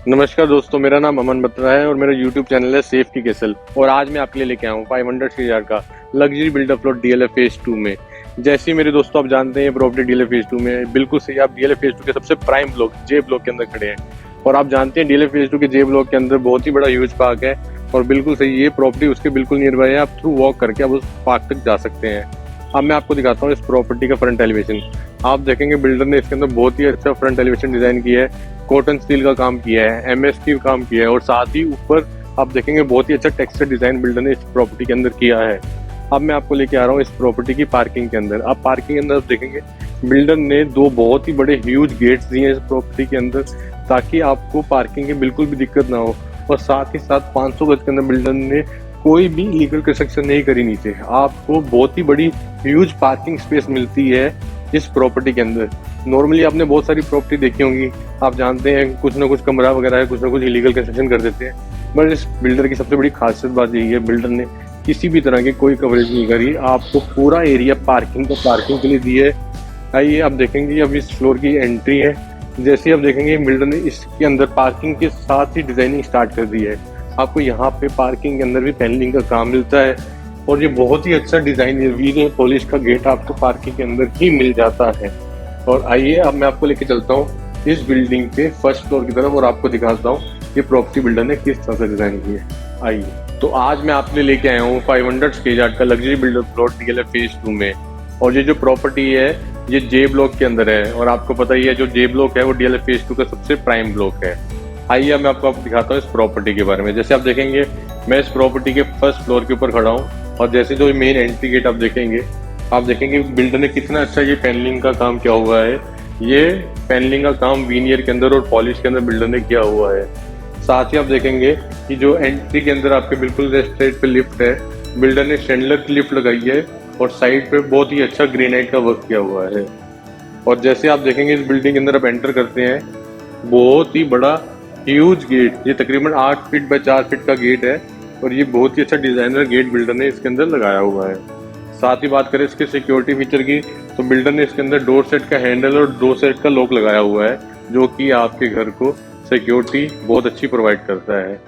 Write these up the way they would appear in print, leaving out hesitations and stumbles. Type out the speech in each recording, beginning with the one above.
नमस्कार दोस्तों, मेरा नाम अमन बत्रा है और मेरा यूट्यूब चैनल है सेफ की केसल। और आज मैं आपके लिए लेके आया हूँ 500 का luxury builder plot DLF phase 2 में। जैसे ही मेरे दोस्तों आप जानते हैं प्रॉपर्टी डीएलएफ फेज 2 में बिल्कुल सही, आप डीएलएफ फेज 2 के सबसे प्राइम ब्लॉक जे ब्लॉक के अंदर खड़े हैं। और आप जानते हैं डीएलएफ फेज 2 के जे ब्लॉक के अंदर बहुत ही बड़ा ह्यूज पार्क है और बिल्कुल सही ये प्रॉपर्टी उसके बिल्कुल नियर बाय है। आप थ्रू वॉक करके आप उस पार्क तक जा सकते हैं। अब मैं आपको दिखाता हूँ इस प्रॉपर्टी का फ्रंट एलिवेशन। आप देखेंगे बिल्डर ने इसके अंदर बहुत ही अच्छा फ्रंट एलिवेशन डिजाइन किया है, कॉटन स्टील का काम किया है, एमएसटी का काम किया है और साथ ही ऊपर आप देखेंगे बहुत ही अच्छा टेक्सचर डिजाइन बिल्डर ने इस प्रॉपर्टी के अंदर किया है। अब मैं आपको लेके आ रहा हूँ इस प्रॉपर्टी की पार्किंग के अंदर। आप पार्किंग के अंदर आप देखेंगे बिल्डर ने दो बहुत ही बड़े ह्यूज गेट्स दिए हैं इस प्रॉपर्टी के अंदर, ताकि आपको पार्किंग की बिल्कुल भी दिक्कत ना हो। और साथ ही साथ 500 गज के अंदर बिल्डर ने कोई भी लीगल कंस्ट्रक्शन नहीं करी नीचे। आपको बहुत ही बड़ी ह्यूज पार्किंग स्पेस मिलती है इस प्रॉपर्टी के अंदर। नॉर्मली आपने बहुत सारी प्रॉपर्टी देखी होंगी, आप जानते हैं कुछ ना कुछ कमरा वगैरह है, कुछ ना कुछ इलीगल कंस्ट्रक्शन कर देते हैं। बट इस बिल्डर की सबसे बड़ी खासियत बात यही है, बिल्डर ने किसी भी तरह की कोई कवरेज नहीं करी, आपको पूरा एरिया पार्किंग के लिए दिया है। आइए आप देखेंगे अब इस फ्लोर की एंट्री है। जैसे आप देखेंगे बिल्डर ने इसके अंदर पार्किंग के साथ ही डिजाइनिंग स्टार्ट कर दी है। आपको यहाँ पे पार्किंग के अंदर भी पैनलिंग का काम मिलता है और ये बहुत ही अच्छा डिजाइन है। वीरे पॉलिश का गेट आपको पार्किंग के अंदर ही मिल जाता है। और आइए अब मैं आपको लेके चलता हूँ इस बिल्डिंग के फर्स्ट फ्लोर की तरफ और आपको दिखाता हूँ ये प्रॉपर्टी बिल्डर ने किस तरह से डिजाइन की है। आइए, तो आज मैं आपके लिए लेके आया हूँ 500 स्क्वायर का luxury builder plot DLF phase 2 में। और ये जो प्रॉपर्टी है ये जे ब्लॉक के अंदर है और आपको पता ही है जो जे ब्लॉक है वो डीएलएफ फेज 2 का सबसे प्राइम ब्लॉक है। आइए मैं आपको दिखाता हूँ इस प्रॉपर्टी के बारे में। जैसे आप देखेंगे मैं इस प्रॉपर्टी के फर्स्ट फ्लोर के ऊपर खड़ा हूँ और जैसे जो मेन एंट्री गेट आप देखेंगे बिल्डर ने कितना अच्छा ये पैनलिंग का काम किया हुआ है। ये पैनलिंग का काम वीनियर के अंदर और पॉलिश के अंदर बिल्डर ने किया हुआ है। साथ ही आप देखेंगे कि जो एंट्री के अंदर आपके बिल्कुल लेफ्ट साइड पे लिफ्ट है, बिल्डर ने स्टैंडलर की लिफ्ट लगाई है और साइड पे बहुत ही अच्छा ग्रेनाइट का वर्क किया हुआ है। और जैसे आप देखेंगे इस बिल्डिंग के अंदर आप एंटर करते हैं, बहुत ही बड़ा ह्यूज गेट, ये तकरीबन 8 फीट बाय 4 फीट का गेट है और ये बहुत ही अच्छा डिजाइनर गेट बिल्डर ने इसके अंदर लगाया हुआ है। साथ ही बात करें इसके सिक्योरिटी फीचर की तो बिल्डर ने इसके अंदर डोर सेट का हैंडल और डोर सेट का लॉक लगाया हुआ है, जो कि आपके घर को सिक्योरिटी बहुत अच्छी प्रोवाइड करता है।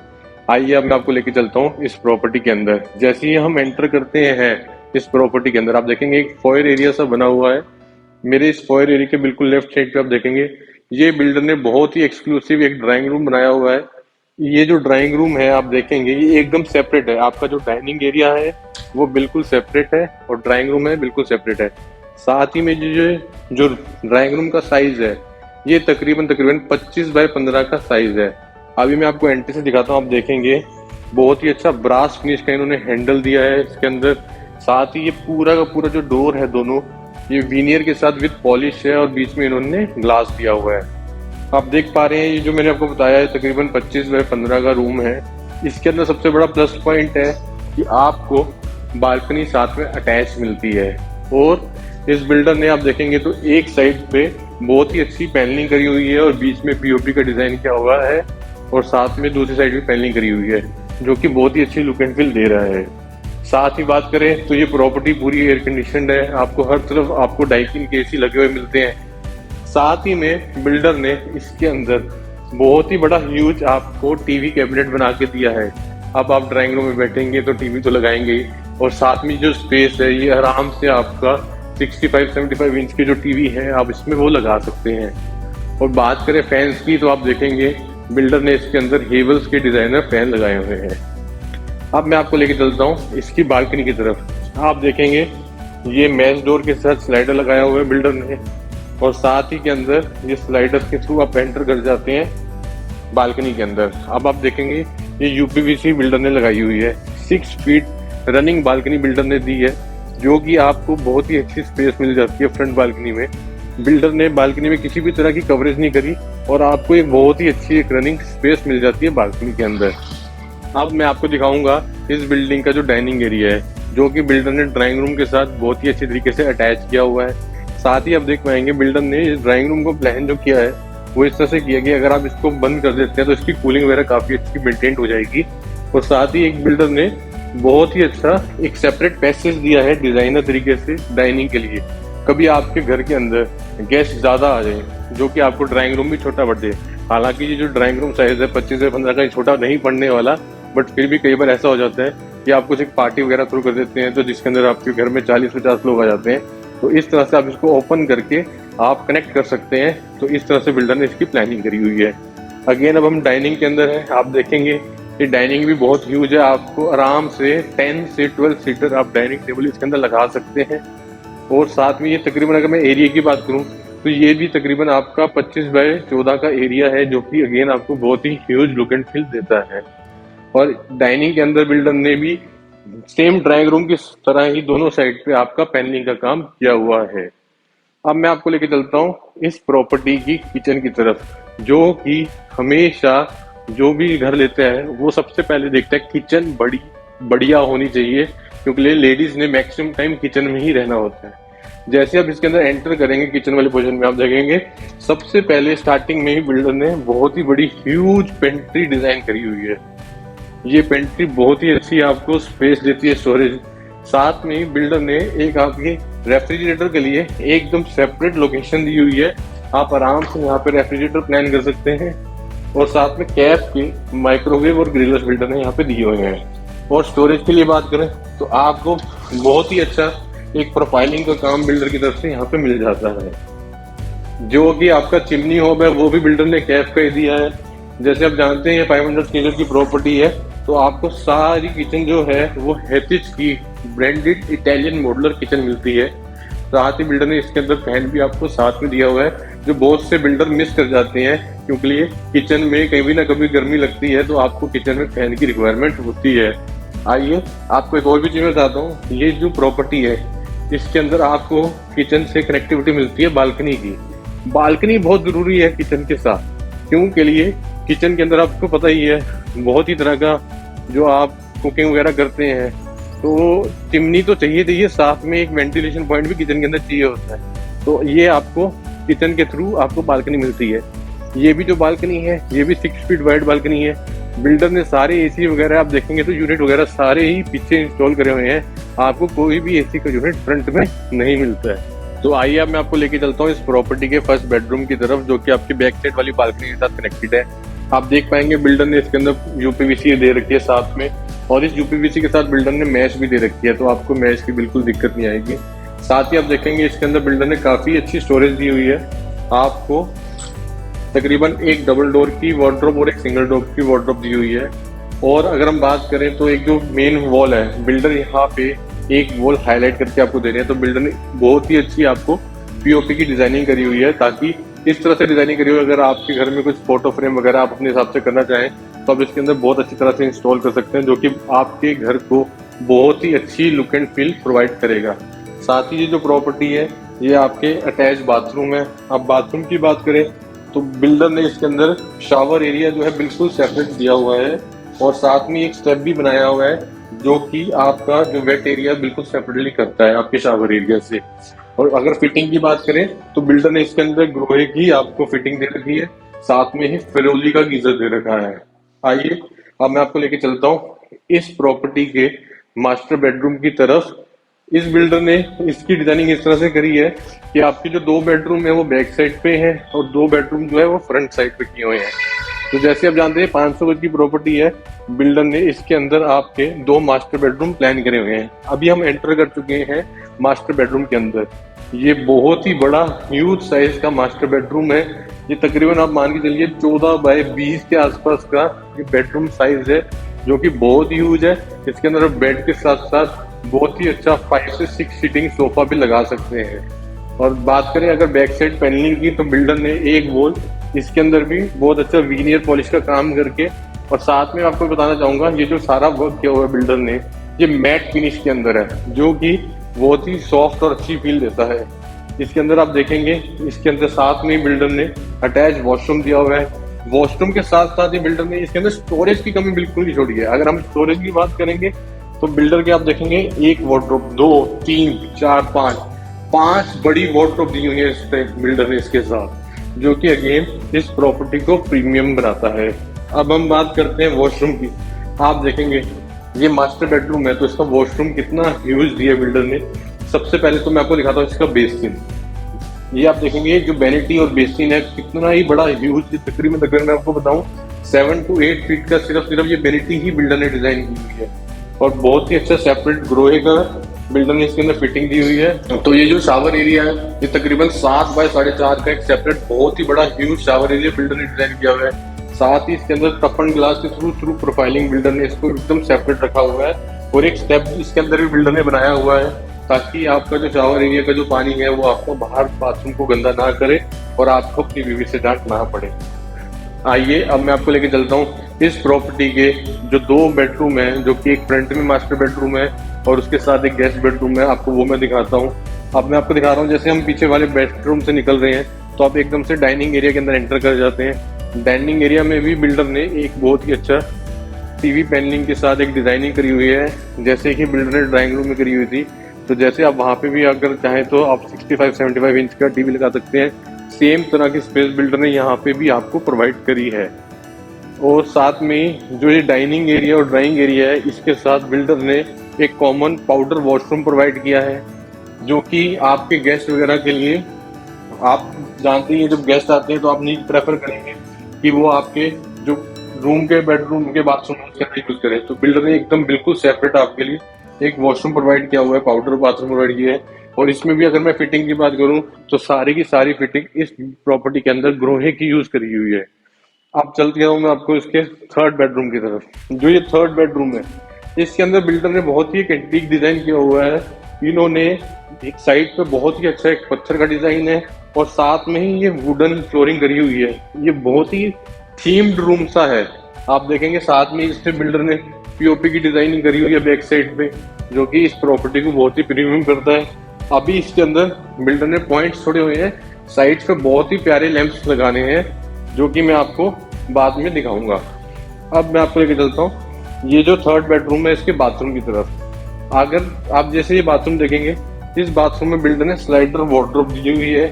आइए अब मैं आपको लेके चलता हूँ इस प्रॉपर्टी के अंदर। जैसे ही हम एंटर करते हैं इस प्रॉपर्टी के अंदर आप देखेंगे एक फॉयर एरिया सा बना हुआ है। मेरे इस फॉयर एरिया के बिल्कुल लेफ्ट साइड पे आप देखेंगे ये बिल्डर ने बहुत ही एक्सक्लूसिव एक ड्राइंग रूम बनाया हुआ है। ये जो ड्राइंग रूम है आप देखेंगे ये एकदम सेपरेट है। आपका जो डाइनिंग एरिया है वो बिल्कुल सेपरेट है और ड्राइंग रूम है बिल्कुल सेपरेट है। साथ ही में जो ड्राइंग रूम का साइज है ये तकरीबन 25 बाय 15 का साइज है। अभी मैं आपको एंट्री से दिखाता हूँ। आप देखेंगे बहुत ही अच्छा ब्रास फिनिश का इन्होंने हैंडल दिया है इसके अंदर। साथ ही ये पूरा का पूरा जो डोर है दोनों ये वीनियर के साथ विद पॉलिश है और बीच में इन्होंने ग्लास दिया हुआ है। आप देख पा रहे हैं ये जो मैंने आपको बताया है तकरीबन 25 बाय 15 का रूम है। इसके अंदर सबसे बड़ा प्लस पॉइंट है कि आपको बालकनी साथ में अटैच मिलती है। और इस बिल्डर ने आप देखेंगे तो एक साइड पे बहुत ही अच्छी पैनलिंग करी हुई है और बीच में पीओपी का डिजाइन किया हुआ है और साथ में दूसरी साइड भी पैनलिंग करी हुई है, जो कि बहुत ही अच्छी लुक एंड फील दे रहा है। साथ ही बात करें तो ये प्रॉपर्टी पूरी एयर कंडीशनड है, आपको हर तरफ आपको डाइकिन के एसी लगे हुए मिलते हैं। साथ ही में बिल्डर ने इसके अंदर बहुत ही बड़ा ह्यूज आपको टीवी कैबिनेट बना के दिया है। अब आप ड्राइंग रूम में बैठेंगे तो टीवी तो लगाएंगे ही और साथ में जो स्पेस है ये आराम से आपका 65-75 इंच की जो टीवी है आप इसमें वो लगा सकते हैं। और बात करें फैंस की तो आप देखेंगे बिल्डर ने इसके अंदर हेवल्स के डिजाइनर फैन लगाए हुए हैं। अब मैं आपको लेके चलता हूँ इसकी बालकनी की तरफ। आप देखेंगे ये मैच डोर के साथ स्लाइडर लगाया हुआ है बिल्डर ने और साथ ही के अंदर ये स्लाइडर के थ्रू आप एंटर कर जाते हैं बालकनी के अंदर। अब आप देखेंगे ये यूपीवीसी बिल्डर ने लगाई हुई है। 6 फीट रनिंग बालकनी बिल्डर ने दी है, जो कि आपको बहुत ही अच्छी स्पेस मिल जाती है फ्रंट बालकनी में। बिल्डर ने बालकनी में किसी भी तरह की कवरेज नहीं करी और आपको एक बहुत ही अच्छी एक रनिंग स्पेस मिल जाती है बालकनी के अंदर। अब मैं आपको दिखाऊंगा इस बिल्डिंग का जो डाइनिंग एरिया है, जो कि बिल्डर ने ड्राइंग रूम के साथ बहुत ही अच्छी तरीके से अटैच किया हुआ है। साथ ही आप देख पाएंगे बिल्डर ने इस ड्राइंग रूम को प्लान जो किया है वो इस तरह से किया कि अगर आप इसको बंद कर देते हैं तो इसकी कूलिंग वगैरह काफी अच्छी मेंटेन हो जाएगी। और साथ ही एक बिल्डर ने बहुत ही अच्छा एक सेपरेट पैसेज दिया है डिजाइनर तरीके से डाइनिंग के लिए। कभी आपके घर के अंदर गेस्ट ज्यादा आ जाए जो कि आपको ड्राइंग रूम भी छोटा पड़ जाए हालांकि ये जो ड्राइंग रूम साइज है 25 से 15 का, छोटा नहीं पड़ने वाला, बट फिर भी कई बार ऐसा हो जाता है कि आप कुछ एक पार्टी वगैरह थ्रू कर देते हैं तो जिसके अंदर आपके घर में 40-50 लोग आ जाते हैं, तो इस तरह से आप इसको ओपन करके आप कनेक्ट कर सकते हैं। तो इस तरह से बिल्डर ने इसकी प्लानिंग करी हुई है। अगेन अब हम डाइनिंग के अंदर है, आप देखेंगे ये डाइनिंग भी बहुत ह्यूज है। आपको आराम से 10 से 12 सीटर आप डाइनिंग टेबल इसके अंदर लगा सकते हैं। और साथ में ये तकरीबन, अगर मैं एरिया की बात करूं तो ये भी तकरीबन आपका 25 बाय 14 का एरिया है, जो कि अगेन आपको बहुत ही ह्यूज लुक एंड फील देता है। और डाइनिंग के अंदर बिल्डर ने भी सेम ड्राइंग रूम की तरह ही दोनों साइड पे आपका पैनलिंग का काम किया हुआ है। अब मैं आपको लेके चलता हूँ इस प्रॉपर्टी की किचन की तरफ, जो कि हमेशा जो भी घर लेते हैं वो सबसे पहले देखता है किचन बढ़िया होनी चाहिए, क्योंकि लेडीज ने मैक्सिमम टाइम किचन में ही रहना होता है। जैसे आप इसके अंदर एंटर करेंगे किचन वाले पोजीशन में, आप देखेंगे सबसे पहले स्टार्टिंग में ही बिल्डर ने बहुत ही बड़ी ह्यूज पेंट्री डिजाइन करी हुई है। ये पेंट्री बहुत ही अच्छी आपको स्पेस देती है, स्टोरेज। साथ में ही बिल्डर ने एक आपके रेफ्रिजरेटर के लिए एकदम सेपरेट लोकेशन दी हुई है। आप आराम से यहाँ पे रेफ्रिजरेटर प्लान कर सकते हैं। और साथ में कैप के माइक्रोवेव और ग्रिलर्स बिल्डर ने यहाँ पे दिए हुए हैं। और स्टोरेज के लिए बात करें तो आपको बहुत ही अच्छा एक प्रोफाइलिंग का काम बिल्डर की तरफ से यहाँ पे मिल जाता है। जो कि आपका चिमनी होब है वो भी बिल्डर ने कैप का ही दिया है। जैसे आप जानते हैं 500 स्क्वायर की प्रॉपर्टी है, तो आपको सारी किचन जो है वो हेतिज की ब्रांडेड इटालियन मॉड्यूलर किचन मिलती है। साथ ही बिल्डर ने इसके अंदर फैन भी आपको साथ में दिया हुआ है, जो बहुत से बिल्डर मिस कर जाते हैं, क्योंकि ये किचन में कभी ना कभी गर्मी लगती है तो आपको किचन में फैन की रिक्वायरमेंट होती है। आइए आपको एक और भी चीज बताता हूँ। ये जो प्रॉपर्टी है इसके अंदर आपको किचन से कनेक्टिविटी मिलती है बालकनी की। बालकनी बहुत जरूरी है किचन के साथ, क्यों के लिए किचन के अंदर आपको पता ही है बहुत ही तरह का जो आप कुकिंग वगैरह करते हैं, तो चिमनी तो चाहिए, साथ में एक वेंटिलेशन पॉइंट भी किचन के अंदर चाहिए होता है। तो ये आपको किचन के थ्रू आपको बालकनी मिलती है। ये भी जो बालकनी है ये भी 6 फीट वाइड बालकनी है। बिल्डर ने सारे एसी वगैरह आप देखेंगे तो यूनिट वगैरह सारे ही पीछे इंस्टॉल करे हुए हैं। आपको कोई भी एसी का यूनिट फ्रंट में नहीं मिलता है। तो आइए अब मैं आपको लेके चलता हूँ इस प्रॉपर्टी के फर्स्ट बेडरूम की तरफ, जो कि आपकी बैक साइड वाली बालकनी के साथ कनेक्टेड है। आप देख पाएंगे बिल्डर ने इसके अंदर यूपीवीसी दे रखी है साथ में, और इस यूपीवीसी के साथ बिल्डर ने मैश भी दे रखी है, तो आपको मैश की बिल्कुल दिक्कत नहीं आएगी। साथ ही आप देखेंगे इसके अंदर बिल्डर ने काफी अच्छी स्टोरेज दी हुई है। आपको तकरीबन एक डबल डोर की वार्डरोब और एक सिंगल डोर की वार्डरोब दी हुई है। और अगर हम बात करें तो एक जो मेन वॉल है, बिल्डर यहाँ पे एक वॉल हाईलाइट करके आपको दे रहे हैं, तो बिल्डर ने बहुत ही अच्छी आपको पीओपी की डिजाइनिंग करी हुई है, ताकि इस तरह से डिजाइनिंग करी हुई है अगर आपके घर में कुछ फोटो फ्रेम वगैरह आप अपने हिसाब से करना चाहें तो आप इसके अंदर बहुत अच्छी तरह से इंस्टॉल कर सकते हैं, जो कि आपके घर को बहुत ही अच्छी लुक एंड फील प्रोवाइड करेगा। साथ ही ये जो प्रॉपर्टी है ये आपके अटैच बाथरूम है। अब बाथरूम की बात करें तो बिल्डर ने इसके अंदर शावर एरिया जो है बिल्कुल सेपरेट दिया हुआ है, और साथ में एक स्टेप भी बनाया हुआ है जो कि आपका जो वेट एरिया बिल्कुल सेपरेटली करता है आपके शावर एरिया से। और अगर फिटिंग की बात करें तो बिल्डर ने इसके अंदर ग्रोहे की आपको फिटिंग दे रखी है, साथ में ही फिरोजी का गीजर दे रखा है। आइए अब मैं आपको लेके चलता हूँ इस प्रॉपर्टी के मास्टर बेडरूम की तरफ। इस बिल्डर ने इसकी डिजाइनिंग इस तरह से करी है कि आपके जो 2 बेडरूम है वो बैक साइड पे है और 2 बेडरूम जो है वो फ्रंट साइड पे किए हुए हैं। तो जैसे आप जानते हैं 500 गज की प्रॉपर्टी है, बिल्डर ने इसके अंदर आपके 2 मास्टर बेडरूम प्लान करे हुए हैं। अभी हम एंटर कर चुके हैं मास्टर बेडरूम के अंदर। ये बहुत ही बड़ा ह्यूज साइज का मास्टर बेडरूम है। ये तकरीबन आप मान के चलिए 14 बाय 20 के आसपास का ये बेडरूम साइज है, जो कि बहुत ह्यूज है। इसके अंदर बेड के साथ साथ बहुत ही अच्छा 5 से 6 सीटिंग सोफा भी लगा सकते हैं। और बात करें अगर बैक साइड पैनलिंग की तो बिल्डर ने एक वॉल इसके अंदर भी बहुत अच्छा वीनियर पॉलिश का काम करके, और साथ में आपको बताना चाहूंगा ये जो सारा वर्क किया हुआ है बिल्डर ने ये मैट फिनिश के अंदर है, जो कि बहुत ही सॉफ्ट और अच्छी फील देता है। इसके अंदर आप देखेंगे इसके अंदर साथ में बिल्डर ने अटैच वॉशरूम दिया हुआ है। वॉशरूम के साथ साथ ही बिल्डर ने इसके अंदर स्टोरेज की कमी बिल्कुल नहीं छोड़ी है। अगर हम स्टोरेज की बात करेंगे तो बिल्डर के आप देखेंगे एक वार्डरोब, 2, 3, 4, 5 बड़ी वार्डरोब दी हुई है इस बिल्डर ने इसके साथ, जो कि अगेन इस प्रॉपर्टी को प्रीमियम बनाता है। अब हम बात करते हैं वॉशरूम की। आप देखेंगे ये मास्टर बेडरूम है तो इसका वॉशरूम कितना ह्यूज दिया बिल्डर ने। सबसे पहले तो मैं आपको दिखाता हूँ इसका बेसिन। ये आप देखेंगे जो वैनिटी और बेसिन है कितना ही बड़ा ह्यूज, तकरीबन तकरीबन मैं आपको बताऊं 7 to 8 फीट का सिर्फ ये वैनिटी ही बिल्डर ने डिजाइन की हुई है। और बहुत ही अच्छा सेपरेट ग्रोहे का बिल्डर ने इसके अंदर फिटिंग दी हुई है। तो ये जो शावर एरिया है ये तकरीबन 7 बाय 4.5 का एक सेपरेट बहुत ही बड़ा ह्यूज शावर एरिया बिल्डर ने डिजाइन किया हुआ है। साथ ही इसके अंदर टफन ग्लास के थ्रू प्रोफाइलिंग बिल्डर ने इसको एकदम सेपरेट रखा हुआ है। और एक स्टेप इसके अंदर भी बिल्डर ने बनाया हुआ है ताकि आपका जो शावर एरिया का जो पानी है वो आपको बाहर बाथरूम को गंदा ना करे और आपको अपनी बीवी से डांट ना पड़े। आइए अब मैं आपको लेके चलता हूँ इस प्रॉपर्टी के जो 2 बेडरूम है, जो कि एक फ्रंट में मास्टर बेडरूम है और उसके साथ एक गेस्ट बेडरूम है, आपको वो मैं दिखाता हूँ। अब मैं आपको दिखा रहा हूँ जैसे हम पीछे वाले बेडरूम से निकल रहे हैं तो आप एकदम से डाइनिंग एरिया के अंदर एंटर कर जाते हैं। डाइनिंग एरिया में भी बिल्डर ने एक बहुत ही अच्छा टीवी पैनलिंग के साथ एक डिजाइनिंग करी हुई है, जैसे कि बिल्डर ने ड्राइंग रूम में करी हुई थी। तो जैसे आप वहाँ पे भी अगर चाहें तो आप 65-75 इंच का टीवी लगा सकते हैं। सेम तरह की स्पेस बिल्डर ने यहाँ पे भी आपको प्रोवाइड करी है। और साथ में जो ये डाइनिंग एरिया और ड्राइंग एरिया है इसके साथ बिल्डर ने एक कॉमन पाउडर वॉशरूम प्रोवाइड किया है, जो कि आपके गेस्ट वगैरह के लिए, आप जानते हैं जब गेस्ट आते हैं तो आप नहीं प्रेफर करेंगे कि वो आपके जो रूम के बेडरूम के बाथरूम के अंदर यूज करें। तो बिल्डर ने एकदम बिल्कुल सेपरेट आपके लिए एक वॉशरूम प्रोवाइड किया हुआ है, पाउडर बाथरूम प्रोवाइड किया है। और इसमें भी अगर मैं फिटिंग की बात करूं तो सारी की सारी फिटिंग इस प्रॉपर्टी के अंदर ग्रोहे की यूज करी हुई है। अब चल गया हूँ मैं आपको इसके थर्ड बेडरूम की तरफ। जो ये थर्ड बेडरूम है इसके अंदर बिल्डर ने बहुत ही एक एंटीक डिजाइन किया हुआ है। इन्होंने एक साइड पे बहुत ही अच्छा एक पत्थर का डिजाइन है और साथ में ही ये वुडन फ्लोरिंग करी हुई है। ये बहुत ही थीम्ड रूम सा है। आप देखेंगे साथ में इसमें बिल्डर ने पीओपी की डिजाइनिंग करी हुई है बैक साइड पे, जो कि इस प्रॉपर्टी को बहुत ही प्रीमियम करता है। अभी इसके अंदर बिल्डर ने पॉइंट्स छोड़े हुए हैं, साइड पे बहुत ही प्यारे लैंप्स लगाने हैं, जो कि मैं आपको बाद में दिखाऊंगा। अब मैं आपको लेके चलता हूँ ये जो थर्ड बेडरूम है इसके बाथरूम की तरफ। अगर आप जैसे ये बाथरूम देखेंगे, इस बाथरूम में बिल्डर ने स्लाइडर वार्डरोब दी हुई है,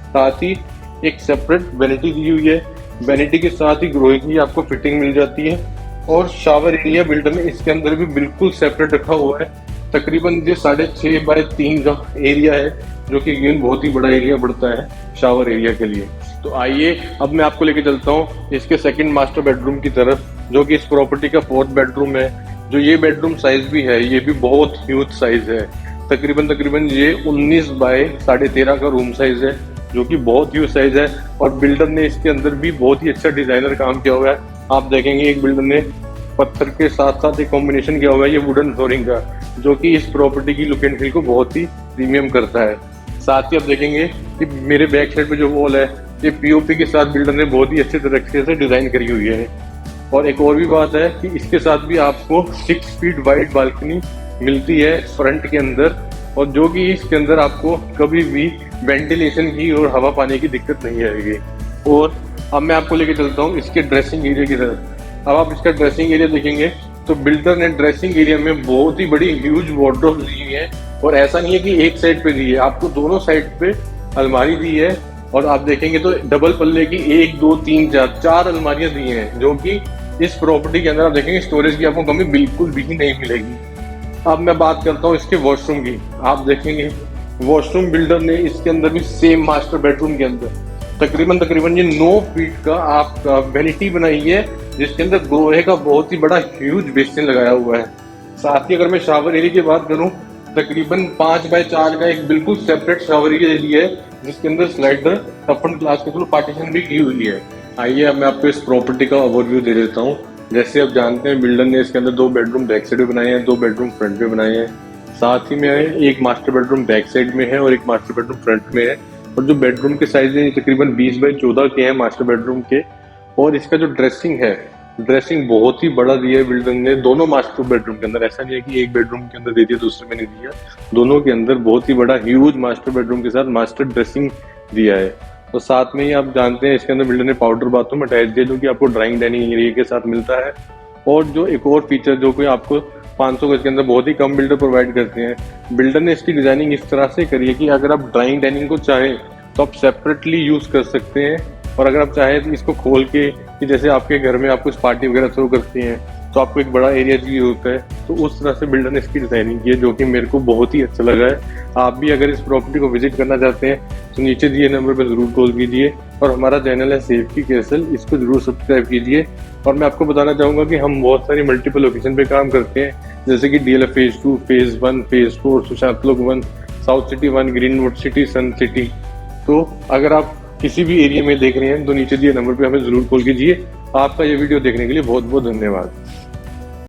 साथ ही एक सेपरेट वैनिटी दी हुई है। वैनिटी के साथ ही ग्रोहे की आपको फिटिंग मिल जाती है। और शावर एरिया बिल्डर ने इसके अंदर भी बिल्कुल सेपरेट रखा हुआ है। तकरीबन ये 6.5 बाय 3 का एरिया है, जो कि बहुत ही बड़ा एरिया बढ़ता है शावर एरिया के लिए। तो आइए अब मैं आपको लेके चलता हूँ इसके सेकंड मास्टर बेडरूम की तरफ, जो कि इस प्रॉपर्टी का 4th बेडरूम है। जो ये बेडरूम साइज भी है ये भी बहुत ह्यूज साइज है। तकरीबन ये 19 बाय 13.5 का रूम साइज है, जो कि बहुत ह्यूज साइज है। और बिल्डर ने इसके अंदर भी बहुत ही अच्छा डिजाइनर काम किया हुआ है। आप देखेंगे एक बिल्डर ने पत्थर के साथ साथ एक कॉम्बिनेशन किया हुआ है ये वुडन फ्लोरिंग का, जो कि इस प्रॉपर्टी की लुक एंड फील को बहुत ही प्रीमियम करता है। साथ ही आप देखेंगे कि मेरे बैक साइड पे जो वॉल है ये पीओपी के साथ बिल्डर ने बहुत ही अच्छे तरीके से डिजाइन करी हुई है। और एक और भी बात है कि इसके साथ भी आपको 6 फीट वाइड बालकनी मिलती है फ्रंट के अंदर, और जो कि इसके अंदर आपको कभी भी वेंटिलेशन की और हवा पानी की दिक्कत नहीं आएगी। और अब मैं आपको लेके चलता हूँ इसके ड्रेसिंग एरिया की तरफ। अब आप इसका ड्रेसिंग एरिया देखेंगे तो बिल्डर ने ड्रेसिंग एरिया में बहुत ही बड़ी ह्यूज वार्डरोब दी है। और ऐसा नहीं है कि एक साइड पे दी है, आपको दोनों साइड पे अलमारी दी है। और आप देखेंगे तो डबल पल्ले की 1 2 3 4 अलमारियां दी हैं, जो कि इस प्रॉपर्टी के अंदर आप देखेंगे स्टोरेज की आपको कमी बिल्कुल भी नहीं मिलेगी। अब मैं बात करता हूँ इसके वॉशरूम की। आप देखेंगे वॉशरूम बिल्डर ने इसके अंदर भी सेम मास्टर बेडरूम के अंदर तकरीबन ये 9 फीट का आपका वैनिटी बनाई है, जिसके अंदर ग्रोहे का बहुत ही बड़ा ह्यूज बेसिन लगाया हुआ है। साथ ही अगर मैं शावर एरिया की बात करूं, तकरीबन 5 बाय 4 का एक बिल्कुल सेपरेट शावर एरिया है, जिसके अंदर स्लाइडर टफन ग्लास के थ्रू पार्टीशन भी की हुई है। आइए अब मैं आपको इस प्रॉपर्टी का ओवरव्यू दे देता हूँ। जैसे आप जानते हैं बिल्डर ने इसके अंदर 2 बेडरूम बैक साइड में बनाए हैं, 2 बेडरूम फ्रंट में बनाए हैं। साथ ही में एक मास्टर बेडरूम बैक साइड में है और एक मास्टर बेडरूम फ्रंट में है। और जो बेडरूम के साइज है तकरीबन 20 बाय 14 के हैं मास्टर बेडरूम के। और इसका जो ड्रेसिंग है, ड्रेसिंग बहुत ही बड़ा दिया है बिल्डर ने दोनों मास्टर बेडरूम के अंदर। ऐसा नहीं है कि एक बेडरूम के अंदर दे दिया दूसरे में नहीं दिया, दोनों के अंदर बहुत ही बड़ा ह्यूज मास्टर बेडरूम के साथ मास्टर ड्रेसिंग दिया है। तो साथ में ही आप जानते हैं इसके अंदर बिल्डर ने पाउडर बाथरूम अटैच दिया, जो कि आपको ड्राइंग डाइनिंग एरिया के साथ मिलता है। और जो एक और फीचर जो कोई आपको 500 गज के अंदर बहुत ही कम बिल्डर प्रोवाइड करते हैं, बिल्डर ने इसकी डिजाइनिंग इस तरह से करी है कि अगर आप ड्राइंग डाइनिंग को चाहें तो आप सेपरेटली यूज कर सकते हैं। और अगर आप चाहें तो इसको खोल के कि जैसे आपके घर में आप कुछ पार्टी वगैरह थ्रो करते हैं तो आपको एक बड़ा एरिया चाहिए होता है, तो उस तरह से बिल्डर ने इसकी डिजाइनिंग की है, जो कि मेरे को बहुत ही अच्छा लगा है। आप भी अगर इस प्रॉपर्टी को विजिट करना चाहते हैं तो नीचे दिए नंबर पर जरूर कॉल कीजिए। और हमारा चैनल है सेफ्टी कैसल, इसको जरूर सब्सक्राइब कीजिए। और मैं आपको बताना चाहूँगा कि हम बहुत सारी मल्टीपल लोकेशन पे काम करते हैं, जैसे कि DLF phase 2, phase 1, phase 4, Sushant लोक 1, साउथ सिटी 1, ग्रीनवुड सिटी, सन सिटी। तो अगर आप किसी भी एरिया में देख रहे हैं तो नीचे दिए नंबर पे हमें जरूर कॉल कीजिए। आपका ये वीडियो देखने के लिए बहुत बहुत धन्यवाद।